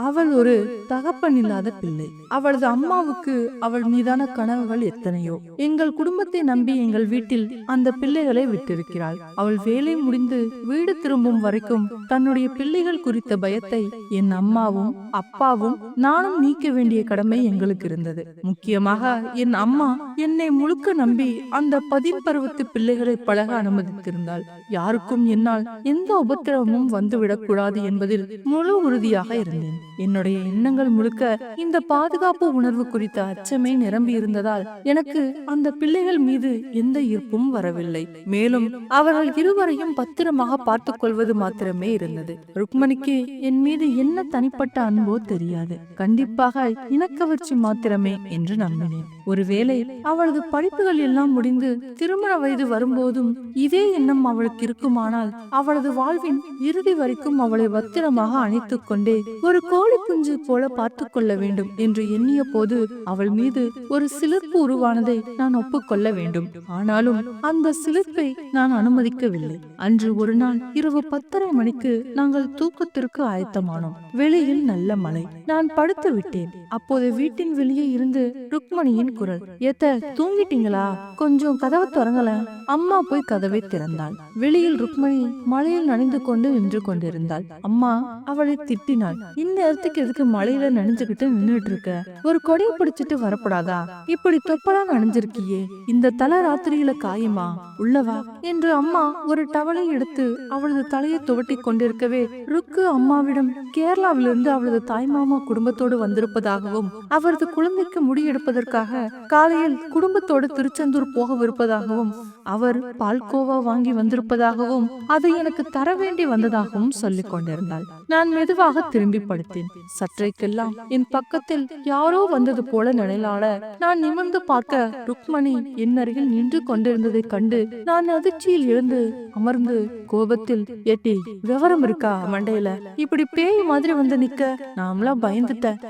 அவள் ஒரு தகப்பன் இல்லாத பிள்ளை. அவளது அம்மாவுக்கு அவள் மீதான கனவுகள் எத்தனையோ. எங்கள் குடும்பத்தை நம்பி எங்கள் வீட்டில் அந்த பிள்ளைகளை விட்டிருக்கிறாள். அவள் வேலை முடிந்து வீடு திரும்பும் வரைக்கும் தன்னுடைய பிள்ளைகள் குறித்த பயத்தை என் அம்மாவும் அப்பாவும் நானும் நீக்க வேண்டிய கடமை எங்களுக்கு இருந்தது. முக்கியமாக என் அம்மா என்னை முழுக்க நம்பி அந்த 10 பருவத்து பிள்ளைகளை பழக அனுமதித்திருந்தாள். யாருக்கும் என்னால் எந்த உபத்திரவமும் வந்துவிடக் கூடாது என்பதில் முழு உறுதியாக இருந்தேன். என்னுடைய எண்ணங்கள் முழுக்க இந்த பாதுகாப்பு உணர்வு குறித்த அச்சமே நிரம்பி இருந்ததால் எனக்கு அந்த பிள்ளைகள் மீது எந்த ஈர்ப்பும் வரவில்லை. மேலும் அவர்கள் இருவரையும் பத்திரமாக பார்த்துக் கொள்வது மாத்திரமே இருந்தது. ருக்மணிக்கு என் மீது என்ன தனிப்பட்ட அன்போ தெரியாது. கண்டிப்பாக இனக்கவர்ச்சி மாத்திரமே என்று நம்பினேன். ஒருவேளை அவளது படிப்புகள் எல்லாம் முடிந்து திருமண வயது வரும்போதும் இதே எண்ணம் அவளுக்கு இருக்குமானால் அவளது வாழ்வின் இறுதி வரைக்கும் அவளை பத்திரமாக அணைத்துக் கொண்டே ஒரு கோழி குஞ்சு போல பார்த்து கொள்ள வேண்டும் என்று எண்ணிய போது அவள் மீது ஒரு சிலிர்ப்பு உருவானதை நான் ஒப்புக்கொள்ள வேண்டும். ஆனாலும் அந்த சிலிர்ப்பை நான் அனுமதிக்கவில்லை. அன்று ஒரு நாள் இரவு 10:30 மணிக்கு நாங்கள் தூக்கத்திற்கு ஆயத்தமானோம். வெளியில் நல்ல மழை. நான் படுத்து விட்டேன். அப்போது வீட்டின் வெளியே இருந்து ருக்மணியின் குரல், ஏத்த தூங்கிட்டீங்களா? கொஞ்சம் கதவை திறங்கல. அம்மா போய் கதவை திறந்தாள். வெளியில் ருக்மணி மழையில் நனைந்து கொண்டு நின்று கொண்டிருந்தாள். அம்மா அவளை திட்டினாள். இந்நேரத்துக்கு எதுக்கு மழையில நனைஞ்சுகிட்டு நின்றுட்டு இருக்க? ஒரு கொடையை பிடிச்சிட்டு வரப்படாதா? இப்படி தொப்பலா நனைஞ்சிருக்கியே, இந்த தலை ராத்திரியில காயுமா? உள்ளவா என்று அம்மா ஒரு டவலை எடுத்து அவளது தலையை துவட்டி கொண்டிருக்கவே ருக்கு அம்மாவிடம் கேரளாவிலிருந்து அவளது தாய்மாமா குடும்பத்தோடு வந்திருப்பதாகவும் அவரது குழந்தைக்கு முடியெடுப்பதற்காக காலையில் குடும்பத்தோடு திருச்செந்தூர் போகவிருப்பதாகவும் அவர் பால்கோவா வாங்கி வந்திருப்பதாகவும் அதை எனக்கு தர வேண்டி வந்ததாகவும் சொல்லிக் கொண்டிருந்தாள். நான் மெதுவாக திரும்பி படுத்தேன். சற்றைக்கெல்லாம் என் பக்கத்தில் யாரோ வந்தது போல நிழலாட நான் நிமிர்ந்து பார்க்க ருக்மணி என் அருகில் நின்று கொண்டிருந்ததை கண்டு நான் அதிர்ச்சியில் எழுந்து அமர்ந்து கோபத்தில், ஏட்டி விவரம் இருக்கா மண்டையில? இப்படி பேய் மாதிரி வந்து நிக்க நாமலாம் பயந்துட்டேன்.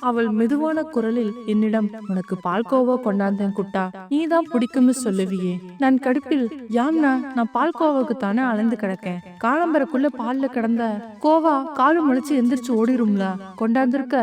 அவள் மெதுவான குரலில் என்னிடம், உனக்கு பால்கோவா கொண்டாந்தேன் குட்டா, நீதான் பிடிக்கும்னு சொல்லுவியே. நான் கடுப்பில், யாம்னா நான் பால்கோவாவுக்கு தானே அலைந்து கிடக்கேன். காலம்பரக்குள்ள பால்ல கிடந்த கோவா காலு முளைச்சு எந்திரிச்சு ஓடிரும்ல, கொண்டாந்திருக்க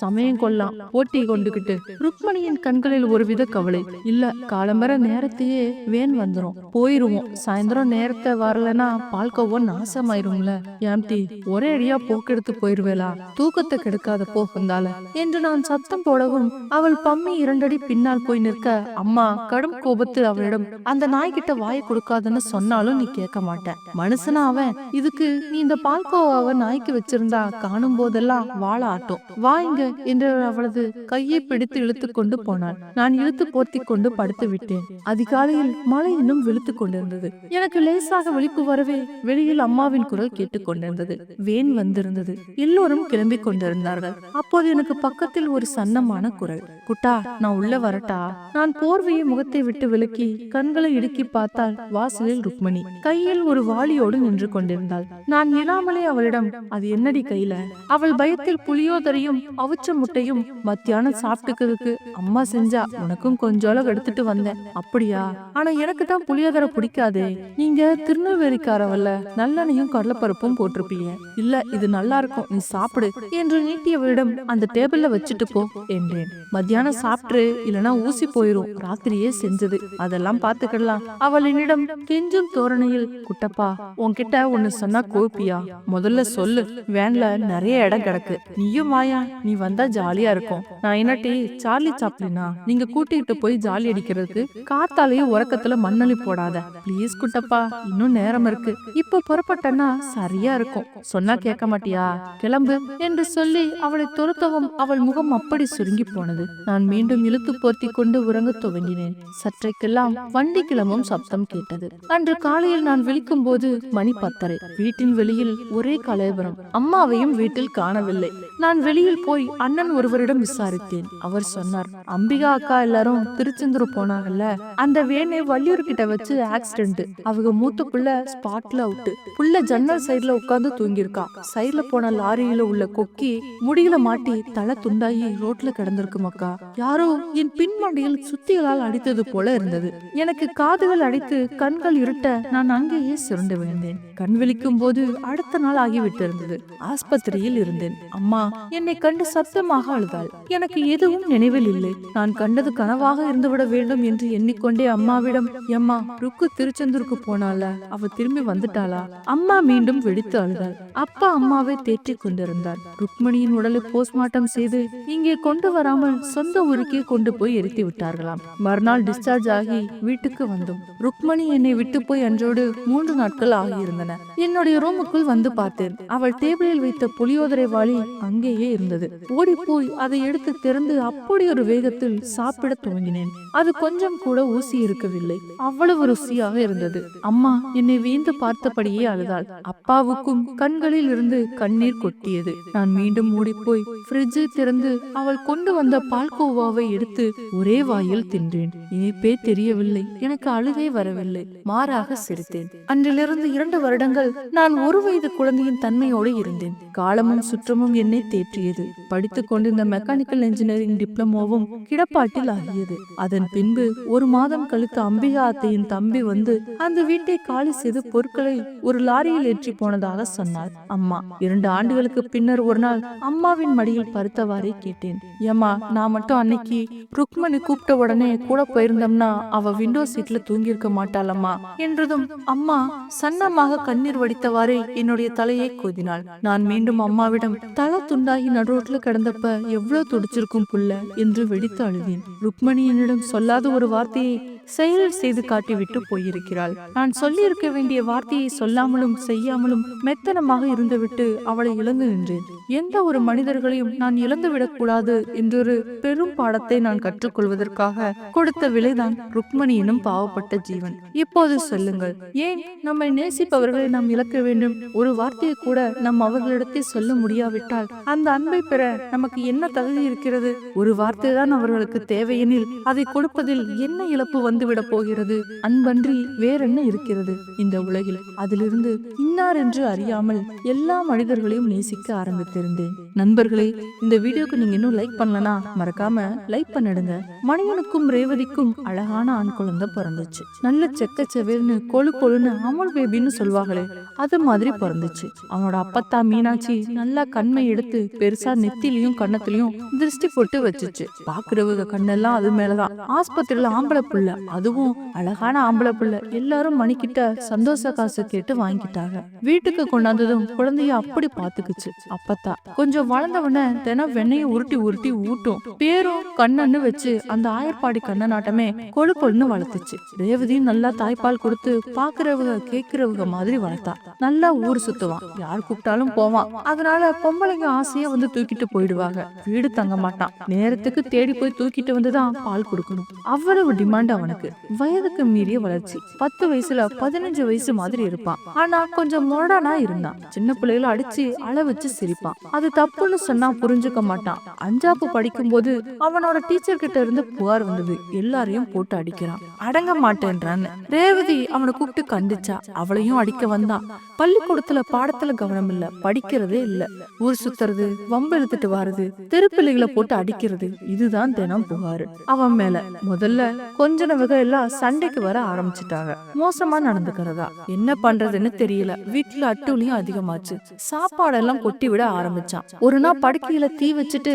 சமயம் கொல்லாம் போட்டி கொண்டுகிட்டு. ருக்மணியின் கண்களில் ஒருவித கவலை. இல்ல, காலம்பர நேரத்தையே வேன் வந்துரும், போயிருவோம். சாயந்தரம் நேரத்தை வரலன்னா பால்கோவா நாசமாயிரும்ல. ஏம்டி ஒரே அடியா போக்கெடுத்து போயிருவேலா? தூக்கத்தை கெடுக்காத போகுந்தால என்று நான் சத்தம் போடவும் அவள் பம்மி 2 அடி பின்னால் போய் நிற்க அம்மா கடும் கோபத்தில் அவளிடம், அந்த நாய்கிட்ட வாயை கொடுக்காதுன்னு சொன்னாலும் நீ கேட்க மாட்டேன். மனுஷனா அவன்? இதுக்கு நீ இந்த பால்கோவாவை நாய்க்கு வச்சிருந்தா காணும் போதெல்லாம் வாழ ஆட்டும். வாங்க என்று அவளது கையை பிடித்து இழுத்து கொண்டு போனாள். நான் இழுத்து போர்த்தி கொண்டு படுத்து விட்டேன். அதிகாலையில் மழை இன்னும் விழுத்து கொண்டிருந்தது. எனக்கு லேசாக விழிப்பு வரவே வெளியில் அம்மாவின் குரல் கேட்டுக் கொண்டிருந்தது. வேன் வந்திருந்தது. எல்லோரும் கிளம்பி கொண்டிருந்தார்கள். அப்போது எனக்கு பக்கத்தில் ஒரு சன்னமான குரல், குட்டா நான் உள்ள வரட்டா? நான் போர்வையை முகத்தை விட்டு விலக்கி கண்களை இடுக்கி பார்த்தால் வாசலில் ருக்மணி கையில் ஒரு வாளியோடு நின்று கொண்டிருந்தாள். நான் இல்லாமலே அவளிடம், அது என்னடி கையில? அவள் பயத்தில் புளியோதரையும் அவிச்ச முட்டையும் மத்தியானம் சாப்பிட்டுக்கிறதுக்கு அம்மா செஞ்சா, உனக்கும் கொஞ்சோல எடுத்துட்டு வந்தேன். அப்படியா? ஆனா எனக்கு தான் புளியோதரை பிடிக்காதே. நீங்க திருநெல்வேலிக்காரவல்ல, நல்லெண்ணையும் கடலைப்பருப்பும் போட்டிருப்பீங்க. இல்ல, இது நல்லா இருக்கும், நீ சாப்பிடு என்று நீட்டியவளிடம், அந்த டேபிள்ல வச்சுட்டு போ என்றேன். மத்தியானம் சாப்பிட்டு, இல்லனா ஊசி போயிரும், ராத்திரியே செஞ்சது, அதெல்லாம் பாத்துக்கலாம். அவள் என்னிடம் கெஞ்சும் தோரணையில், குட்டப்பா உன்கிட்ட ஒன்னு சொன்னா கோப்பியா? முதல்ல சொல்லு. வேன்ல நிறைய இடம் கிடக்கு, நீயும் வாயா, நீ வந்தா ஜாலியா இருக்கும். நான் என்னட்டி சார்லி சாப்ளினா? நீங்க கூட்டிட்டு போய் ஜாலி அடிக்கிறதுக்கு? காத்தாலேயும் உறக்கத்துல மண்ணொலி போடாத பிளீஸ் குட்டப்பா, இன்னும் நேரம் இருக்கு. இப்ப புறப்பட்டனா சரியா இருக்கும். சொன்னா கேட்க மாட்டியா? கிளம்பு என்று சொல்லி அவளை துரத்தவும் அவள் முகம் அப்படி சுருங்கி போனது. நான் மீண்டும் இழுத்து போர்த்தி கொண்டு உறங்க துவங்கினேன். சற்றைக்கெல்லாம் வண்டி கிளம்பும் சப்தம் கேட்டது. அன்று காலையில் நான் விழிக்கும் போது மணி 10:30. வீட்டின் வெளியில் ஒரே கலவரம். அம்மாவையும் வீட்டில் காணவில்லை. நான் வெளியில் போய் அண்ணன் ஒருவரிடம் விசாரித்தேன். அவர் சொன்னார், அம்பிகா அக்கா எல்லாரும் திருச்செந்தூர் போனாங்கல்ல, அந்த வேனை வள்ளியூர் கிட்ட வச்சு ஆக்சிடென்ட். அவங்க மூத்த புள்ள ஸ்பாட்ல அவுட். புள்ள ஜன்னல் சைட்ல உட்கார்ந்து தூங்கிருக்கா. சைட்ல போன லாரியில உள்ள கொக்கி முடியில மாட்டி தலை துண்டாயி ரோட்ல கிடந்திருக்கும் அக்கா. யாரோ என் பின்மண்டியில் சுத்திகளால் அடித்தது போல இருந்தது. எனக்கு காதுகள் அடித்து கண்கள் இருட்ட நான் அங்கேயே சுருண்டு விழுந்தேன். கண் விழிக்கும் போது அடுத்த நாள் ஆகிவிட்டிருந்தது. வந்திருந்தது. ஆஸ்பத்திரியில் இருந்தேன். அம்மா என்னை கண்டு சத்தமாக அழுதாள். எனக்கு எதுவும் நினைவில் இல்லை. நான் கண்டது கனவாக இருந்துவிட வேண்டும் என்று எண்ணிக்கொண்டே அம்மாவிடம், எம்மா ருக்கு திருச்செந்தூருக்கு போனால, அவ திரும்பி வந்துட்டாளா? அம்மா மீண்டும் வெடித்து அழுதாள். அப்பா அம்மாவை தேற்றிக் கொண்டிருந்தார். ருக்மணியின் உடலை போஸ்ட்மார்ட்டம் செய்து இங்கே கொண்டு வராமல் சொந்த ஊருக்கே கொண்டு போய் எரித்து விட்டார்களாம். மறுநாள் டிஸ்சார்ஜ் ஆகி வீட்டுக்கு வந்தோம். ருக்மணி என்னை விட்டு போய் அன்றோடு 3 நாட்கள் ஆகியிருந்தன. என்னுடைய ரூமுக்குள் வந்து பார்த்தேன். அவள் டேபிளில் வைத்த புளியோதரை வாளி அங்கேயே இருந்தது. ஓடி போய் அதை எடுத்து திறந்து அப்படி ஒரு வேகத்தில் சாப்பிட துவங்கினேன். அது கொஞ்சம் கூட ஊசி இருக்கவில்லை. அவ்வளவு ருசியாக இருந்தது. அம்மா என்னை வீந்து பார்த்தபடியே அழுதாள். அப்பாவுக்கும் கண்களில் இருந்து கண்ணீர் கொட்டியது. நான் மீண்டும் ஓடி போய் ஃப்ரிட்ஜை திறந்து அவள் கொண்டு வந்த பால்கோவாவை எடுத்து ஒரே வாயில் தின்றேன். இனிப்பே தெரியவில்லை. எனக்கு அழுகை வரவில்லை. மாறாக சிரித்தேன். அன்றிலிருந்து 2 வருடங்கள் நான் 1 வயது குழந்தையின் தன்மையோடு இருந்தேன். காலமும் சுற்றமும் என்னை தேற்றியது. படித்துக் கொண்டிருந்த மெக்கானிக்கல் இன்ஜினியரிங் டிப்ளமோவும் கிடப்பாட்டில் ஆகியது. அதன் பின்பு 1 மாதம் கழித்து அம்பிகா அத்தையின் தம்பி வந்து அந்த வீட்டை காலி செய்து பொருட்களை ஒரு லாரியில் ஏற்றி போனதாக சொன்னார் அம்மா. 2 ஆண்டுகளுக்கு பின்னர் ஒரு நாள் அம்மாவின் மடியில் பருத்தவாறே கேட்டேன், ஏமா நான் மட்டும் அன்னைக்கு ருக்மணி கூப்பிட்ட உடனே கூட போயிருந்தோம்னா அவ விண்டோ சீட்ல தூங்கியிருக்க மாட்டாளம்மா என்றதும் அம்மா சன்னமாக கண்ணீர் வடித்தவாறே என்னுடைய தலையை கோதினாள். நான் மீண்டும் அம்மாவிடம் தலை துண்டாகி நடுரோட்ல கிடந்தப்ப எவ்வளவு துடிச்சிருக்கும் புள்ள என்று வெடித்து அழுவேன். ருக்மணி என்னிடம் சொல்லாத ஒரு வார்த்தையை செயல் செய்து காட்டிவிட்டு போயிருக்கிறாள். நான் சொல்லி இருக்க வேண்டிய வார்த்தையை சொல்லாமலும் செய்யாமலும் மெத்தனமாக இருந்துவிட்டு அவளை இழந்து நின்றேன். எந்த ஒரு மனிதர்களையும் நான் இழந்துவிடக் கூடாது என்றொரு பெரும் பாடத்தை நான் கற்றுக்கொள்வதற்காக கொடுத்த விலைதான் ருக்மணி எனும் பாவப்பட்ட ஜீவன். இப்போது சொல்லுங்கள், ஏன் நம்மை நேசிப்பவர்களை நாம் இழக்க வேண்டும்? ஒரு வார்த்தையை கூட நம் அவர்களிடத்தை சொல்ல முடியாவிட்டால் அந்த அன்பை பெற நமக்கு என்ன தகுதி இருக்கிறது? ஒரு வார்த்தை தான் அவர்களுக்கு தேவையெனில் அதை கொடுப்பதில் என்ன இழப்பு வந்துவிட போகிறது? அன்பன்றி வேறென்ன இருக்கிறது இந்த உலகில்? அதிலிருந்து இன்னார் என்று அறியாமல் எல்லா மனிதர்களையும் நேசிக்க ஆரம்பித்திருந்தேன். நண்பர்களே, இந்த வீடியோக்கு நீங்க இன்னும் லைக் பண்ணலனா மறக்காம லைக் பண்ணிடுங்க. மணியனுக்கும் ரேவதிக்கும் அழகான ஆண் குழந்தை பிறந்துச்சு. நல்ல செக்கச்செவேல்னு கொழு கொழுன்னு அமுல் பேபின்னு சொல்வாங்களே, அது மாதிரி பிறந்துச்சு. அவனோட அப்பத்தா மீனாட்சி நல்லா கண்மை எடுத்து பெருசா நெத்திலையும் கண்ணத்திலையும் திருஷ்டி போட்டு வச்சுச்சு. பாக்குறவங்க கண்ணெல்லாம் அது மேலதான். ஆஸ்பத்திரியில ஆம்பளை புள்ள, அதுவும் அழகான ஆம்பளை புள்ள. எல்லாரும் மணிக்கிட்ட சந்தோஷ காசு கேட்டு வாங்கிட்டாங்க. வீட்டுக்கு கொண்டாந்ததும் குழந்தைய அப்படி பாத்துக்குச்சு அப்பத்தா. கொஞ்சம் வளர்ந்தவன தினம் வெண்ணைய உருட்டி உருட்டி ஊட்டும். பேரும் கண்ணன்னு வச்சு அந்த ஆயர்பாடி கண்ணனாட்டமே கொழு கொழுன்னு வளர்த்துச்சு. ரேவதியும் நல்லா தாய்ப்பால் கொடுத்து பாக்குறவங்க கேக்குறவங்க மாதிரி வளர்த்தா. நல்லா ஊர் சுத்துவான், யார் கூப்பிட்டாலும் போவான். அதனால பொம்பளைங்க ஆசையா வந்து தூக்கிட்டு போயிடுவாங்க. வீடு தங்க மாட்டான். நேரத்துக்கு தேடி போய் தூக்கிட்டு வந்துதான் பால் கொடுக்கணும். அவ்வளவு டிமாண்ட் அவனுக்கு. வயதுக்கு மீறிய வளர்ச்சி. 10 வயசுல 15 வயசு மாதிரி இருப்பான். ஆனா கொஞ்சம் மொரடானா இருந்தான். சின்ன பிள்ளைகளை அடிச்சு அள வச்சு சிரிப்பான். அது தப்புன்னு சொன்னா புரிஞ்சுக்க மாட்டான். 5ஆப்பு படிக்கும் போது அவனோட டீச்சர் கிட்ட இருந்து புகார் வந்தது. எல்லாரையும் போட்டு அடிக்கிறான், அடங்க மாட்டேன்றான்னு. ரேவதி அவனை கூப்பிட்டு கண்டிச்சா. அவளையும் அடிக்க வந்தான். பள்ளிக்கூடத்துல பாடத்துல கவனம் இல்ல, படிக்கிறதே இல்ல. ஊர் சுத்துறது, வம்பு எடுத்துட்டு வாருது, தெருப்பிள்ளைகளை போட்டு அடிக்கிறது, இதுதான் தினம் புகாரு அவன் மேல. முதல்ல கொஞ்சனவங்க எல்லாம் சண்டைக்கு வர ஆரம்பிச்சுட்டாங்க. மோசமா நடந்துக்கிறதா, என்ன பண்றதுன்னு தெரியல. வீட்டுல அட்டூழியம் அதிகமாச்சு. சாப்பாடெல்லாம் கொட்டி விட ஆரம்பிச்சான். ஒரு நாள் படுக்கையில தீ வச்சுட்டு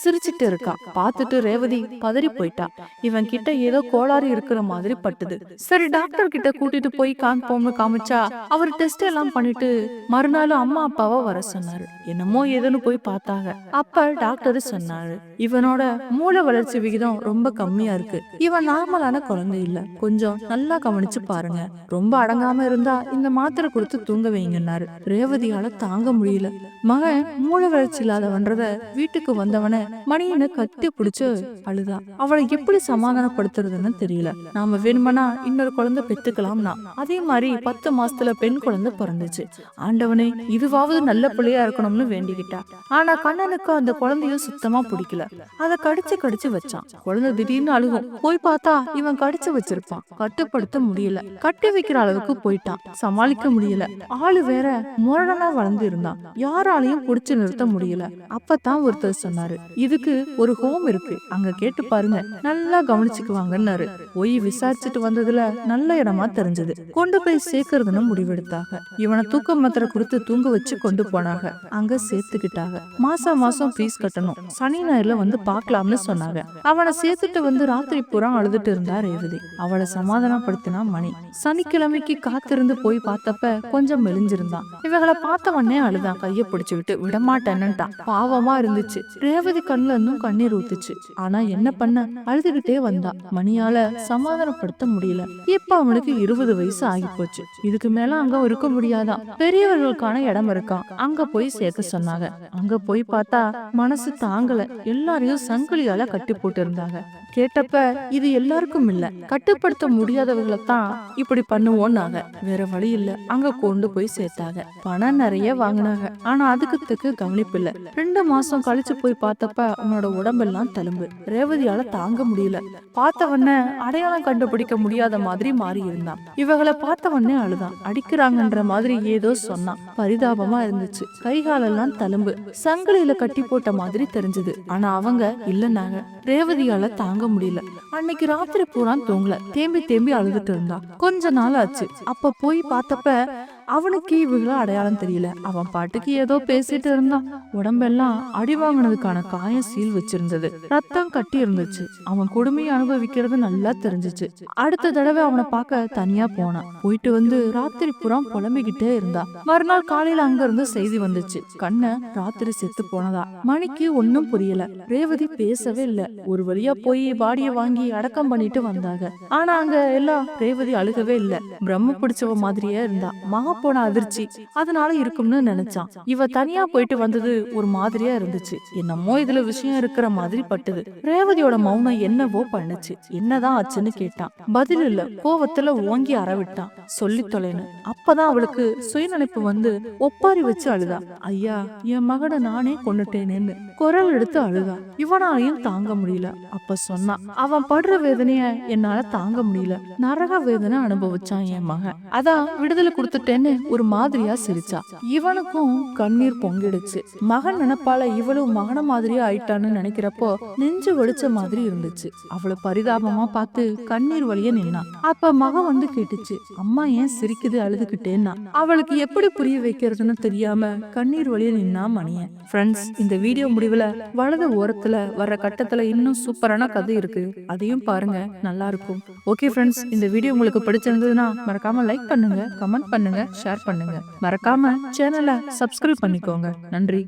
சிரிச்சுட்டு இருக்கான். பார்த்துட்டு ரேவதி பதறி போயிட்டா. இவன் கிட்ட ஏதோ கோளாறு இருக்கிற மாதிரி பட்டுது. சரி டாக்டர் கிட்ட கூட்டிட்டு போய் காமிப்போம்னு காமிச்சா அவர் டெஸ்ட் எல்லாம் பண்ணிட்டு மறுநாள் அம்மா அப்பாவை வர சொன்னாரு. என்னமோ ஏதோன்னு போய் பார்த்தாங்க. அப்ப டாக்டர் சொன்னாரு, இவனோட மூளை வளர்ச்சி விகிதம் ரொம்ப கம்மியா இருக்கு. இவன் நார்மலான குழந்தை இல்ல, கொஞ்சம் நல்லா கவனிச்சு பாருங்க. ரொம்ப அடங்காம இருந்தா இந்த மாத்திரை கொடுத்து தூங்க வைங்கன்னாரு. ரேவதியால தாங்க முடியல. மகன் மூளை வளர்ச்சி இல்லாதவன்றத வீட்டுக்கு வந்தவன மணியனை கட்டி பிடிச்சு அழுதா. அவளை எப்படி சமாதானப்படுத்துறதுன்னு தெரியல. நாம வேணுமனா இன்னொரு குழந்தை பெத்துக்கலாம்னா. அதே மாதிரி 10 மாசத்துல பெண் குழந்தை பிறந்துச்சு. ஆண்டவனே இதுவாவது நல்ல பிள்ளையா இருக்கணும்னு வேண்டிக்கிட்டா. ஆனா கண்ணனுக்கு அந்த குழந்தைய சுத்தமா பிடிக்கல. அதை கடிச்சு கடிச்சு வச்சான். குழந்தை திடீர்னு அழுகும். போய் பார்த்தா இவன் கடிச்சு வச்சிருப்பான். கட்டுப்படுத்த முடியல. கட்டி வைக்கிற அளவுக்கு போயிட்டான். சமாளிக்க முடியல. ஆளு வேற முரடனா வளர்ந்து இருந்தான். யாராலையும் புடிச்சு நிறுத்த முடியல. அப்பதான் ஒருத்தர் சொன்னாரு, இதுக்கு ஒரு ஹோம் இருக்கு, அங்க கேட்டு பாருங்க, நல்லா கவனிச்சுக்குவாங்கன்னாரு. போய் விசாரிச்சுட்டு வந்ததுல நல்ல இடமா தெரிஞ்சது. கொண்டு போய் சேர்க்கறதுன்னு முடிவெடுத்தாங்க. இவனை தூக்க மாத்திரை கொடுத்து தூங்க வச்சு கொண்டு போனாங்க. அங்க சேர்த்துக்கிட்டாங்க. மாசம் மாசம் ஃபீஸ் கட்டணும், சனி ஞாயிறுல வந்து பாக்கலாம்னு சொன்னாங்க. அவனை சேர்த்துட்டு வந்து ராத்திரி பூரா அழுதுட்டு இருந்தா ரேவதி. அவளை சமாதானப்படுத்தினா மணி. சனிக்கிழமைக்கு காத்திருந்து போய் பார்த்தப்ப கொஞ்சம் மெலிஞ்சிருந்தான். இவங்களை பார்த்தவனே அழுதான். கைய பிடிச்சுக்கிட்டு விடமாட்டேன்னுட்டான். பாவமா இருந்துச்சு. ரேவதி கண்ணுல இருந்தும் கண்ணீர் ஊத்துச்சு. ஆனா என்ன பண்ண, அழுதுகிட்டே வந்தா. மணியால சமாதானப்படுத்த முடியல. இப்ப அவனுக்கு 20 வயசு ஆகி போச்சு. இதுக்கு மேல அங்க இருக்க முடியாதான். பெரியவர்களுக்கான இடம் இருக்கான், அங்க போய் சேர்க்க சொன்னாங்க. அங்க போய் பார்த்தா மனசு தாங்கல. எல்லாரையும் சங்கிலியால கட்டி போட்டு இருந்தாங்க. கேட்டப்ப இது எல்லாருக்கும் இல்ல, கட்டுப்படுத்த முடியாதவர்களை தான் இப்படி பண்ணுவோம்னாங்க. வேற வழி இல்ல, அங்க கொண்டு போய் சேர்த்தாங்க. பணம் நிறைய வாங்கினாங்க. ஆனா அதுக்கு தக்க கவனிப்பு இல்ல. 2 மாசம் கழிச்சு போய் பார்த்தப்ப அவனோட உடம்பெல்லாம் தழும்பு. ரேவதியால தாங்க முடியல. பார்த்தவன அடையாளம் கண்டுபிடிக்க முடியாத மாதிரி மாறி இருந்தான். இவங்களை பார்த்தவனே அழுதான். அடிக்கிறாங்கன்ற மாதிரி ஏதோ சொன்னான். பரிதாபமா இருந்துச்சு. கைகாலெல்லாம் தழும்பு. சங்கிலியில கட்டி போட்ட மாதிரி தெரிஞ்சது. ஆனா அவங்க இல்லன்னாங்க. ரேவதியால தாங்க முடியல. அன்னைக்கு ராத்திரி பூரா தூங்கல. தேம்பி தேம்பி அழுதுட்டு இருந்தா. கொஞ்ச நாள் ஆச்சு. அப்ப போய் பார்த்தப்ப அவனுக்கு இவங்கள அடையாளம் தெரியல. அவன் பாட்டுக்கு ஏதோ பேசிட்டு இருந்தான். உடம்பெல்லாம் அடி வாங்கினதுக்கான காயம் சீல் வச்சிருந்தது. ரத்தம் கட்டி இருந்துச்சு. அவன் கொடுமையை அனுபவிக்கிறது நல்லா தெரிஞ்சிச்சு. அடுத்த தடவை அவனை பார்க்க தனியா போனான். போயிட்டு வந்து ராத்திரி புறா புலம்பிக்கிட்டே இருந்தா. மறுநாள் காலையில அங்க இருந்து செய்தி வந்துச்சு, கண்ண ராத்திரி செத்து போனதா. மணிக்கு ஒன்னும் புரியல. ரேவதி பேசவே இல்ல. ஒரு வழியா போய் பாடிய வாங்கி அடக்கம் பண்ணிட்டு வந்தாங்க. ஆனா அங்க எல்லாம் ரேவதி அழுகவே இல்ல. பிரம்ம பிடிச்சவ மாதிரியே இருந்தா. மகா போன அதிர்ச்சி அதனால இருக்கும்னு நினைச்சான். இவ தனியா போயிட்டு வந்தது ஒரு மாதிரியா இருந்துச்சு. என்னமோ இதுல விஷயம் இருக்கிற மாதிரி பட்டுது. ரேவதியோட மௌனம் என்னவோ பண்ணுச்சு. என்னதான் ஆச்சுன்னு கேட்டான். பதில் இல்ல. கோவத்துல ஓங்கி அறவிட்டான். சொல்லி தொலைன்னு. அப்பதான் அவளுக்கு சுயநினைப்பு வந்து ஒப்பாரி வச்சு அழுதா. ஐயா, என் மகனை நானே கொண்டுட்டேனேன்னு குரல் எடுத்து அழுதா. இவனாலையும் தாங்க முடியல. அப்ப சொன்னான், அவன் படுற வேதனைய என்னால தாங்க முடியல. நரக வேதனை அனுபவிச்சான் என் மகன். அதான் விடுதலை கொடுத்துட்டேன்னு ஒரு மாதிரியா சிரிச்சா. இவனுக்கும் கண்ணீர் பொங்கிடுச்சு. மகன் நினைப்பால இவளும் மகன மாதிரியா ஆயிட்டான்னு நினைக்கிறப்போ நெஞ்சு வடிச்ச மாதிரி இருந்துச்சு. அவளை பரிதாபமா பார்த்து கண்ணீர் வழிய நின்னா. அப்ப மகன் வந்து கேட்டுச்சு, அம்மா ஏன் சிரிக்குது அழுதுகிட்டேன்னா. அவளுக்கு எப்படி புரிய வைக்கிறதுன்னு தெரியாம கண்ணீர் வழிய நின்னா மணியன். ஃப்ரெண்ட்ஸ், இந்த வீடியோ முடிவுல வலது ஓரத்துல வர்ற கட்டத்துல இன்னும் சூப்பரான கதை இருக்கு. அதையும் பாருங்க, நல்லா இருக்கும். ஓகே ஃப்ரெண்ட்ஸ், இந்த வீடியோ உங்களுக்கு பிடிச்சிருந்ததுன்னா மறக்காம லைக் பண்ணுங்க, கமெண்ட் பண்ணுங்க, ஷேர் பண்ணுங்க. மறக்காம சேனலை சப்ஸ்கிரைப் பண்ணிக்கோங்க. நன்றி.